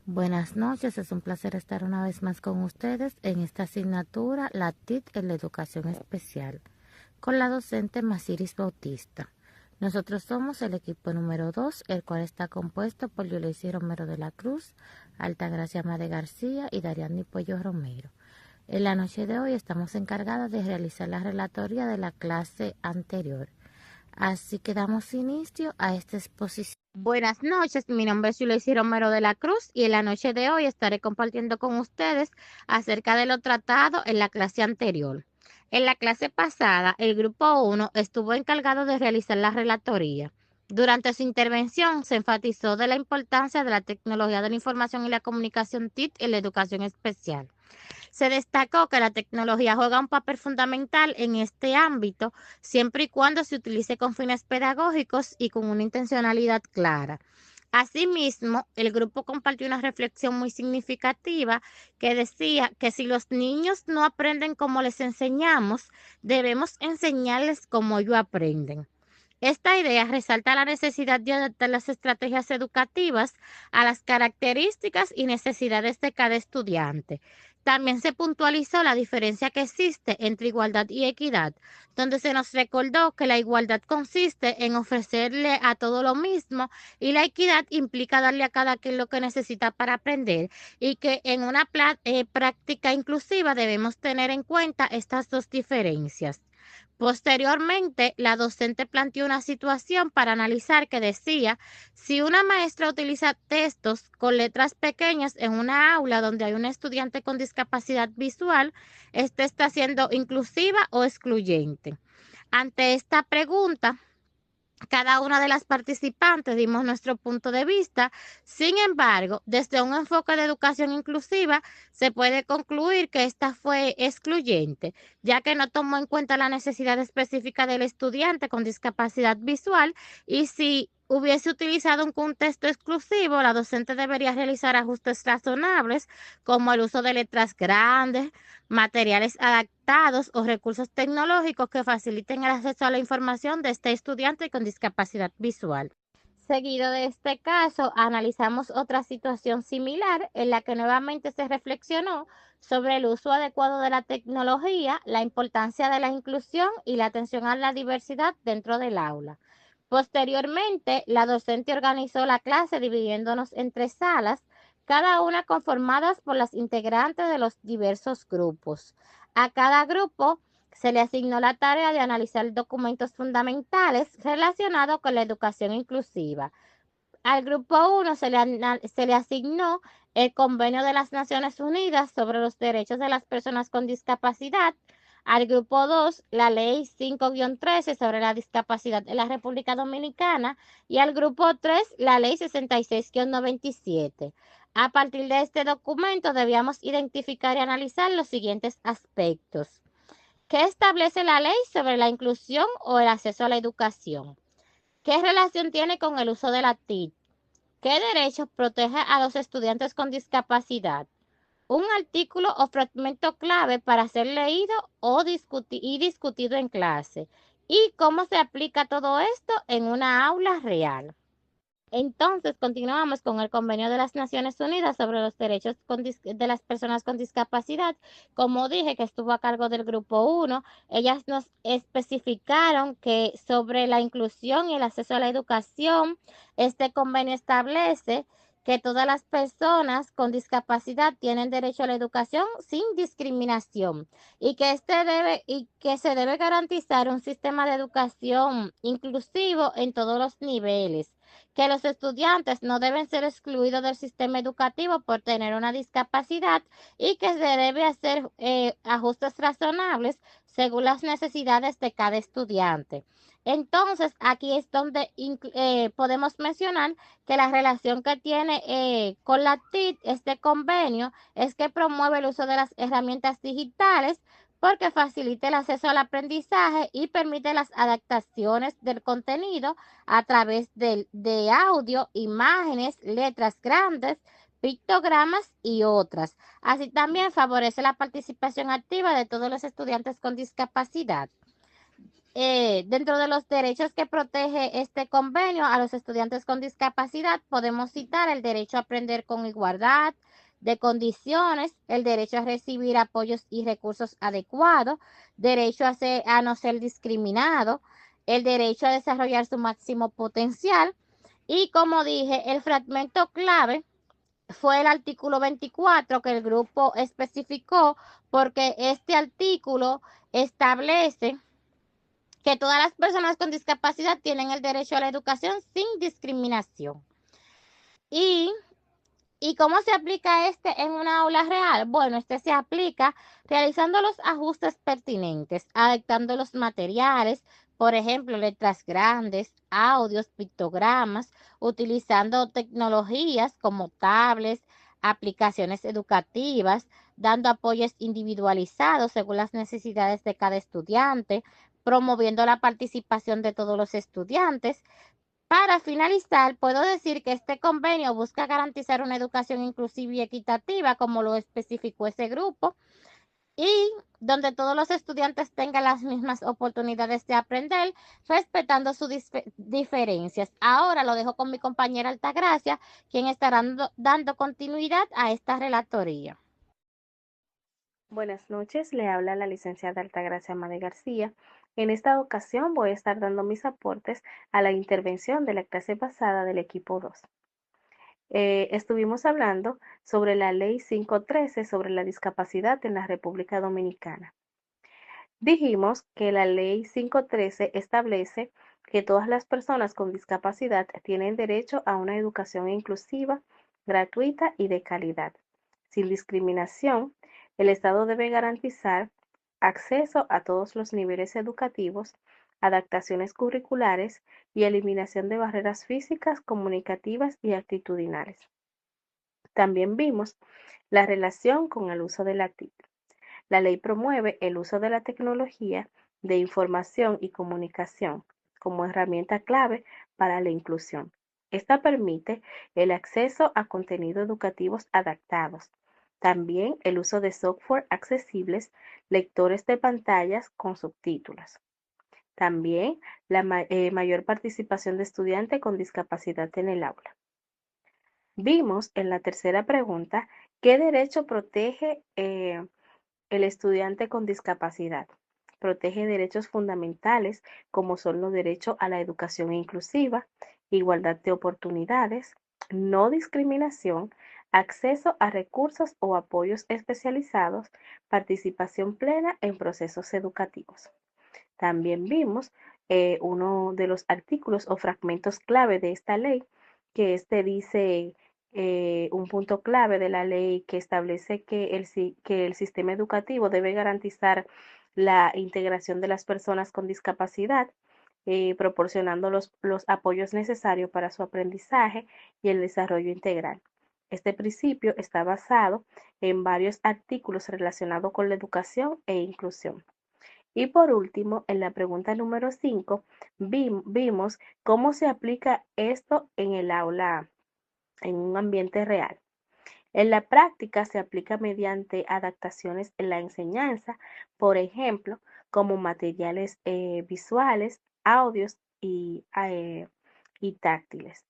Buenas noches, es un placer estar una vez más con ustedes en esta asignatura, la TIC en la educación especial, con la docente Masiris Bautista. Nosotros somos el equipo número 2, el cual está compuesto por Yuleisi Romero de la Cruz, Altagracia Made García y Dariani Pollo Romero. En la noche de hoy estamos encargadas de realizar la relatoría de la clase anterior. Así que damos inicio a esta exposición. Buenas noches, mi nombre es Yuleisi Romero de la Cruz y en la noche de hoy estaré compartiendo con ustedes acerca de lo tratado en la clase anterior. En la clase pasada, el grupo 1 estuvo encargado de realizar la relatoría. Durante su intervención se enfatizó de la importancia de la tecnología de la información y la comunicación TIC en la educación especial. Se destacó que la tecnología juega un papel fundamental en este ámbito, siempre y cuando se utilice con fines pedagógicos y con una intencionalidad clara. Asimismo, el grupo compartió una reflexión muy significativa que decía que si los niños no aprenden como les enseñamos, debemos enseñarles como ellos aprenden. Esta idea resalta la necesidad de adaptar las estrategias educativas a las características y necesidades de cada estudiante. También se puntualizó la diferencia que existe entre igualdad y equidad, donde se nos recordó que la igualdad consiste en ofrecerle a todo lo mismo y la equidad implica darle a cada quien lo que necesita para aprender y que en una práctica inclusiva debemos tener en cuenta estas dos diferencias. Posteriormente, la docente planteó una situación para analizar que decía, si una maestra utiliza textos con letras pequeñas en una aula donde hay un estudiante con discapacidad visual, ¿esta está siendo inclusiva o excluyente? Ante esta pregunta, cada una de las participantes dimos nuestro punto de vista. Sin embargo, desde un enfoque de educación inclusiva, se puede concluir que esta fue excluyente, ya que no tomó en cuenta la necesidad específica del estudiante con discapacidad visual y si hubiese utilizado un contexto exclusivo, la docente debería realizar ajustes razonables como el uso de letras grandes, materiales adaptados o recursos tecnológicos que faciliten el acceso a la información de este estudiante con discapacidad visual. Seguido de este caso, analizamos otra situación similar en la que nuevamente se reflexionó sobre el uso adecuado de la tecnología, la importancia de la inclusión y la atención a la diversidad dentro del aula. Posteriormente, la docente organizó la clase dividiéndonos en 3 salas, cada una conformadas por las integrantes de los diversos grupos. A cada grupo se le asignó la tarea de analizar documentos fundamentales relacionados con la educación inclusiva. Al grupo 1 se le asignó el Convenio de las Naciones Unidas sobre los Derechos de las Personas con Discapacidad. Al grupo 2, la Ley 5-13 sobre la discapacidad en la República Dominicana. Y al grupo 3, la Ley 66-97. A partir de este documento debíamos identificar y analizar los siguientes aspectos. ¿Qué establece la ley sobre la inclusión o el acceso a la educación? ¿Qué relación tiene con el uso de la TIC? ¿Qué derechos protege a los estudiantes con discapacidad? Un artículo o fragmento clave para ser leído y discutido en clase. ¿Y cómo se aplica todo esto en una aula real? Entonces, continuamos con el Convenio de las Naciones Unidas sobre los Derechos de las Personas con Discapacidad. Como dije, que estuvo a cargo del Grupo 1, ellas nos especificaron que sobre la inclusión y el acceso a la educación, este convenio establece que todas las personas con discapacidad tienen derecho a la educación sin discriminación y que se debe garantizar un sistema de educación inclusivo en todos los niveles, que los estudiantes no deben ser excluidos del sistema educativo por tener una discapacidad y que se debe hacer ajustes razonables según las necesidades de cada estudiante. Entonces, aquí es donde podemos mencionar que la relación que tiene con la TIC, este convenio, es que promueve el uso de las herramientas digitales porque facilita el acceso al aprendizaje y permite las adaptaciones del contenido a través de audio, imágenes, letras grandes, pictogramas y otras. Así también favorece la participación activa de todos los estudiantes con discapacidad. Dentro de los derechos que protege este convenio a los estudiantes con discapacidad, podemos citar el derecho a aprender con igualdad de condiciones, el derecho a recibir apoyos y recursos adecuados, derecho a no ser discriminado, el derecho a desarrollar su máximo potencial y, como dije, el fragmento clave fue el artículo 24 que el grupo especificó porque este artículo establece que todas las personas con discapacidad tienen el derecho a la educación sin discriminación. Y ¿Y cómo se aplica este en una aula real? Bueno, este se aplica realizando los ajustes pertinentes, adaptando los materiales, por ejemplo, letras grandes, audios, pictogramas, utilizando tecnologías como tablets, aplicaciones educativas, dando apoyos individualizados según las necesidades de cada estudiante, promoviendo la participación de todos los estudiantes. Para finalizar, puedo decir que este convenio busca garantizar una educación inclusiva y equitativa, como lo especificó ese grupo, y donde todos los estudiantes tengan las mismas oportunidades de aprender, respetando sus diferencias. Ahora lo dejo con mi compañera Altagracia, quien estará dando continuidad a esta relatoría. Buenas noches, le habla la licenciada Altagracia Made García. En esta ocasión voy a estar dando mis aportes a la intervención de la clase pasada del equipo 2. Estuvimos hablando sobre la ley 513 sobre la discapacidad en la República Dominicana. Dijimos que la ley 513 establece que todas las personas con discapacidad tienen derecho a una educación inclusiva, gratuita y de calidad. Sin discriminación, el Estado debe garantizar acceso a todos los niveles educativos, adaptaciones curriculares y eliminación de barreras físicas, comunicativas y actitudinales. También vimos la relación con el uso de la TIC. La ley promueve el uso de la tecnología de información y comunicación como herramienta clave para la inclusión. Esta permite el acceso a contenidos educativos adaptados, también el uso de software accesibles, lectores de pantallas con subtítulos. También la mayor participación de estudiantes con discapacidad en el aula. Vimos en la tercera pregunta qué derecho protege el estudiante con discapacidad. Protege derechos fundamentales como son los derechos a la educación inclusiva, igualdad de oportunidades, no discriminación, acceso a recursos o apoyos especializados, participación plena en procesos educativos. También vimos uno de los artículos o fragmentos clave de esta ley, que dice un punto clave de la ley que establece que el sistema educativo debe garantizar la integración de las personas con discapacidad, proporcionando los apoyos necesarios para su aprendizaje y el desarrollo integral. Este principio está basado en varios artículos relacionados con la educación e inclusión. Y por último, en la pregunta número 5, vimos cómo se aplica esto en el aula, en un ambiente real. En la práctica se aplica mediante adaptaciones en la enseñanza, por ejemplo, como materiales visuales, audios y táctiles.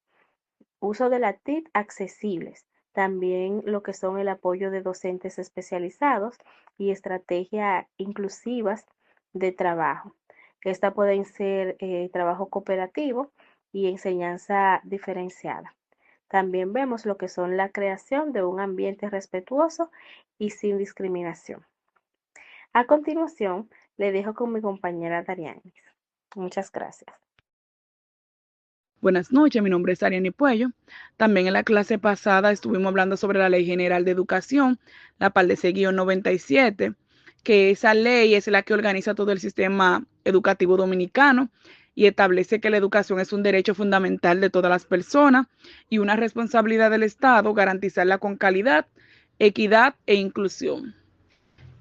Uso de la TIC accesibles. También lo que son el apoyo de docentes especializados y estrategias inclusivas de trabajo. Esta pueden ser trabajo cooperativo y enseñanza diferenciada. También vemos lo que son la creación de un ambiente respetuoso y sin discriminación. A continuación, le dejo con mi compañera Darianis. Muchas gracias. Buenas noches, mi nombre es Ariane Puello. También en la clase pasada estuvimos hablando sobre la Ley General de Educación, la PALDC-97, que esa ley es la que organiza todo el sistema educativo dominicano y establece que la educación es un derecho fundamental de todas las personas y una responsabilidad del Estado garantizarla con calidad, equidad e inclusión.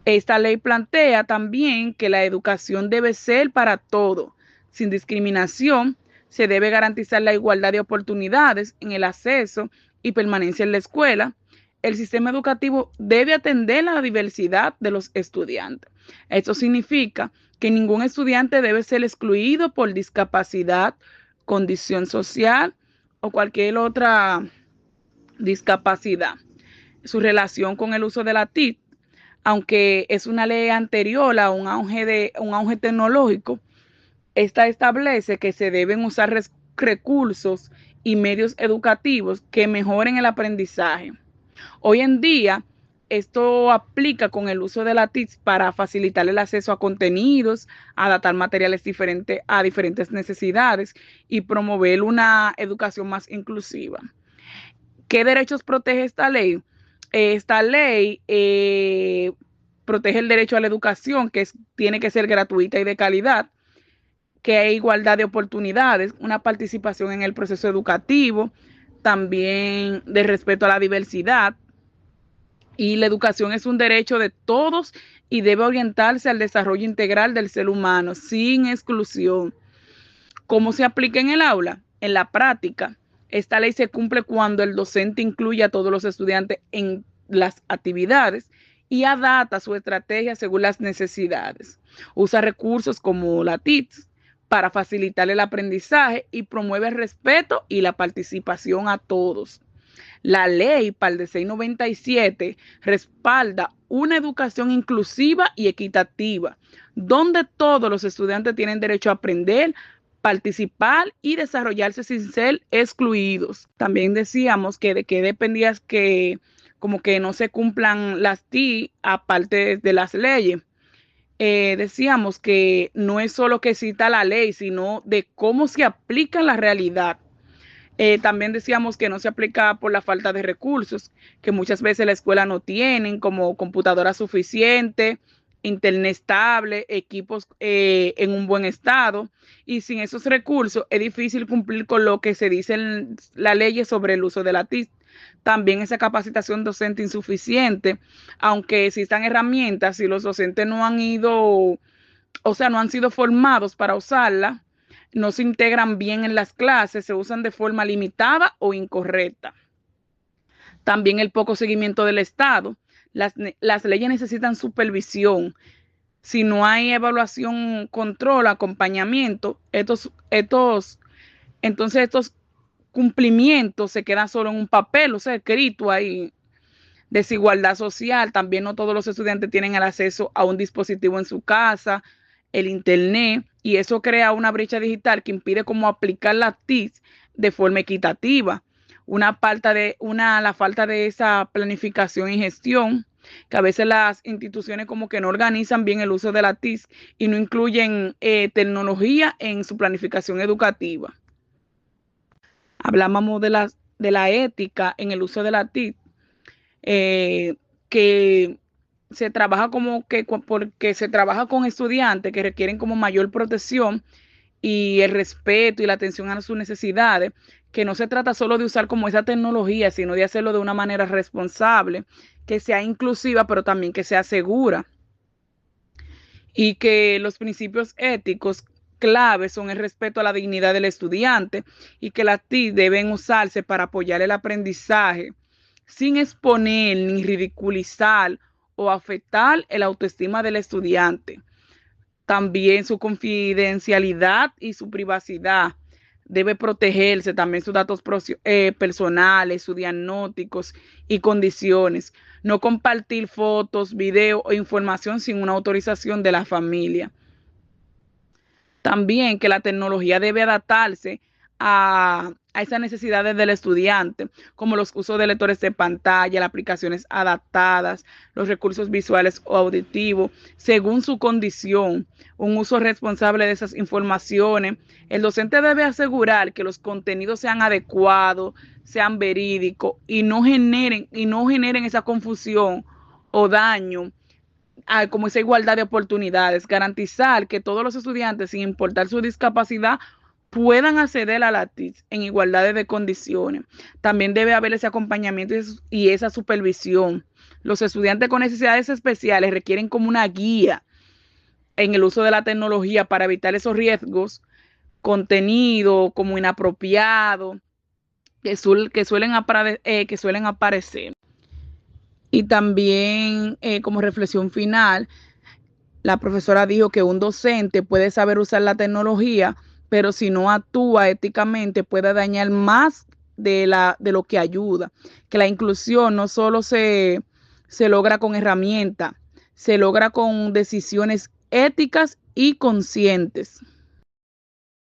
Esta ley plantea también que la educación debe ser para todos, sin discriminación. Se debe garantizar la igualdad de oportunidades en el acceso y permanencia en la escuela. el sistema educativo debe atender a la diversidad de los estudiantes. Esto significa que ningún estudiante debe ser excluido por discapacidad, condición social o cualquier otra discapacidad. Su relación con el uso de la TIC, aunque es una ley anterior a un auge tecnológico, esta establece que se deben usar recursos y medios educativos que mejoren el aprendizaje. Hoy en día, esto aplica con el uso de la TIC para facilitar el acceso a contenidos, adaptar materiales diferentes a diferentes necesidades y promover una educación más inclusiva. ¿Qué derechos protege esta ley? Esta ley protege el derecho a la educación, que tiene que ser gratuita y de calidad, que hay igualdad de oportunidades, una participación en el proceso educativo, también de respeto a la diversidad. Y la educación es un derecho de todos y debe orientarse al desarrollo integral del ser humano, sin exclusión. ¿Cómo se aplica en el aula? En la práctica, esta ley se cumple cuando el docente incluye a todos los estudiantes en las actividades y adapta su estrategia según las necesidades. Usa recursos como la TIC para facilitar el aprendizaje y promueve el respeto y la participación a todos. La ley PALDE 697 respalda una educación inclusiva y equitativa, donde todos los estudiantes tienen derecho a aprender, participar y desarrollarse sin ser excluidos. También decíamos que de qué dependía que como que no se cumplan las TIC aparte de las leyes. Decíamos que no es solo que cita la ley, sino de cómo se aplica en la realidad. También decíamos que no se aplica por la falta de recursos, que muchas veces la escuela no tienen, como computadora suficiente, internet estable, equipos en un buen estado, y sin esos recursos es difícil cumplir con lo que se dice en la ley sobre el uso de la TIC. También esa capacitación docente insuficiente, aunque existan herramientas, si los docentes no han ido, o sea, no han sido formados para usarla, no se integran bien en las clases, se usan de forma limitada o incorrecta. También el poco seguimiento del Estado. Las leyes necesitan supervisión. Si no hay evaluación, control, acompañamiento, entonces estos cumplimientos se quedan solo en un papel, o sea, escrito ahí. Desigualdad social, también no todos los estudiantes tienen el acceso a un dispositivo en su casa, el internet, y eso crea una brecha digital que impide cómo aplicar la TIC de forma equitativa. La falta de esa planificación y gestión, que a veces las instituciones como que no organizan bien el uso de la TIC y no incluyen tecnología en su planificación educativa. Hablábamos de la ética en el uso de la TIC, que se trabaja porque se trabaja con estudiantes que requieren como mayor protección y el respeto y la atención a sus necesidades, que no se trata solo de usar como esa tecnología, sino de hacerlo de una manera responsable, que sea inclusiva, pero también que sea segura. Y que los principios éticos claves son el respeto a la dignidad del estudiante y que las TIC deben usarse para apoyar el aprendizaje sin exponer ni ridiculizar o afectar el autoestima del estudiante. También su confidencialidad y su privacidad debe protegerse, también sus datos personales, sus diagnósticos y condiciones. No compartir fotos, videos o información sin una autorización de la familia. También que la tecnología debe adaptarse a esas necesidades del estudiante, como los usos de lectores de pantalla, las aplicaciones adaptadas, los recursos visuales o auditivos, según su condición, un uso responsable de esas informaciones. El docente debe asegurar que los contenidos sean adecuados, sean verídicos y no generen esa confusión o daño, como esa igualdad de oportunidades, garantizar que todos los estudiantes, sin importar su discapacidad, puedan acceder a la TIC en igualdad de condiciones. También debe haber ese acompañamiento y esa supervisión. Los estudiantes con necesidades especiales requieren como una guía en el uso de la tecnología para evitar esos riesgos, contenido como inapropiado, que suelen aparecer. Y también como reflexión final, la profesora dijo que un docente puede saber usar la tecnología, pero si no actúa éticamente puede dañar más de lo que ayuda. Que la inclusión no solo se logra con herramientas, se logra con decisiones éticas y conscientes.